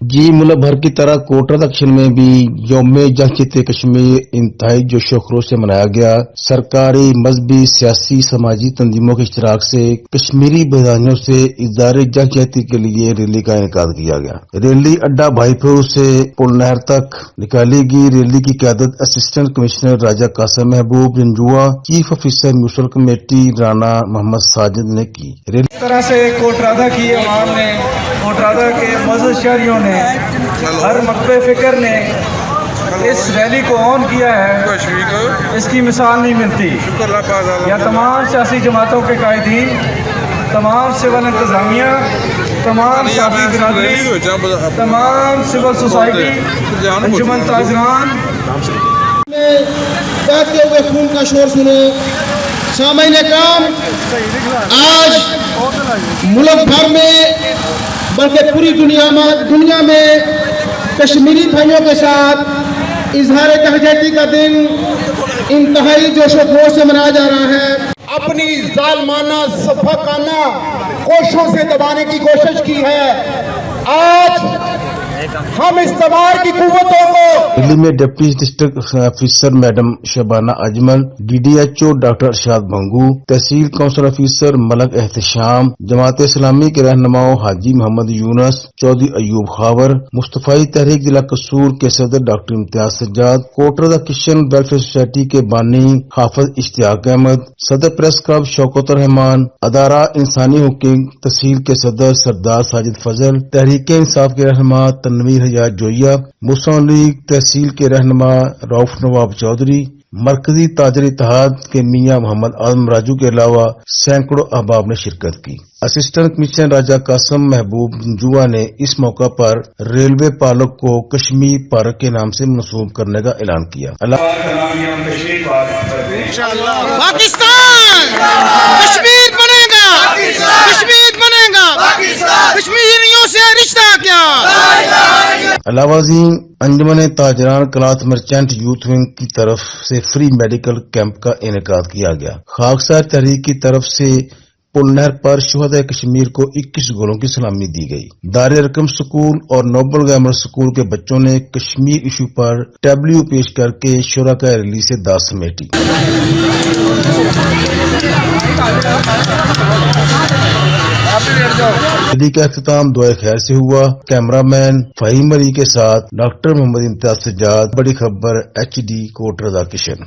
جی ملک بھر کی طرح کوٹرا دکشن میں بھی یوم جمہوریت کشمیر انتہائی جوش و خروش سے منایا گیا۔ سرکاری، مذہبی، سیاسی، سماجی تنظیموں کے اشتراک سے کشمیری بھائیوں سے اظہار جمہوریت کے لیے ریلی کا انعقاد کیا گیا۔ ریلی اڈا بھائی پور سے پل نہر تک نکالی گئی۔ ریلی کی قیادت assistant commissioner Raja Qasim Mehboob Ranjwa, chief officer municipal committee Rana Muhammad Sajid نے کی۔ اس طرح سے کوٹرادہ کی عوام نے، کوٹرادہ کے معزز شہریوں نے، ہر مکتب فکر نے اس ریلی کو آن کیا ہے، اس کی مثال نہیں ملتی۔ یا تمام سیاسی جماعتوں کے قائدین، تمام سول انتظامیہ، تمام صحافی برادری، تمام سول سوسائٹی، انجمن تاجران میں بہتے ہوئے خون کا شور سنے۔ سامعین کرام، آج ملک بھر میں بلکہ پوری دنیا میں کشمیری بھائیوں کے ساتھ اظہار یکجہتی کا دن انتہائی جوش و خروش سے منایا جا رہا ہے۔ اپنی ظالمانہ سفاکانہ کوششوں سے دبانے کی کوشش کی ہے۔ آج ہم اس تبار کی قوتوں کو ریلی میں deputy district officer madam Shabana Ajmal, D D H O doctor Irshad Bhangu, tehsil council officer Malik Ehtesham, Jamaat Islami کے رہنماؤں حاجی محمد یونس، چودھری ایوب خاور، مصطفی تحریک ضلع قصور کے صدر ڈاکٹر امتیاز سجاد، کوٹرا کشن ویلفیئر سوسائٹی کے بانی حافظ اشتیاق احمد، صدر پریس کلب شوکت الرحمان، ادارہ انسانی حقوق تحصیل کے صدر سردار ساجد فضل، تحریک انصاف کے رہنما تنویر حیات جوئیہ، مسلم لیگ تحصیل کے رہنما رؤف نواب چودھری، مرکزی تاجر اتحاد کے میاں محمد اعظم راجو کے علاوہ سینکڑوں احباب نے شرکت کی۔ اسسٹنٹ کمشنر راجہ قاسم محبوب رنجوا نے اس موقع پر ریلوے پارک کو کشمیر پارک کے نام سے منسوب کرنے کا اعلان کیا۔ پاکستان کشمیر بنے گا، کشمیر بنے گا، کشمیریوں سے رشتہ کیا۔ علاوہ ازیں انجمن تاجران کلاتھ مرچنٹ یوتھ ونگ کی طرف سے فری میڈیکل کیمپ کا انعقاد کیا گیا۔ خاکسار تحریک کی طرف سے پل نہر پر شہدائے کشمیر کو 21 گولوں کی سلامی دی گئی۔ دار ارقم سکول اور نوبل گرامر سکول کے بچوں نے کشمیر ایشو پر ٹیبلو پیش کر کے شرکاء ریلی سے داد سمیٹی۔ ریلی کا اختتام دعائے خیر سے ہوا۔ کیمرہ مین فہیم علی کے ساتھ ڈاکٹر محمد امتیاز سجاد، بڑی خبر HD کوٹرا کشن۔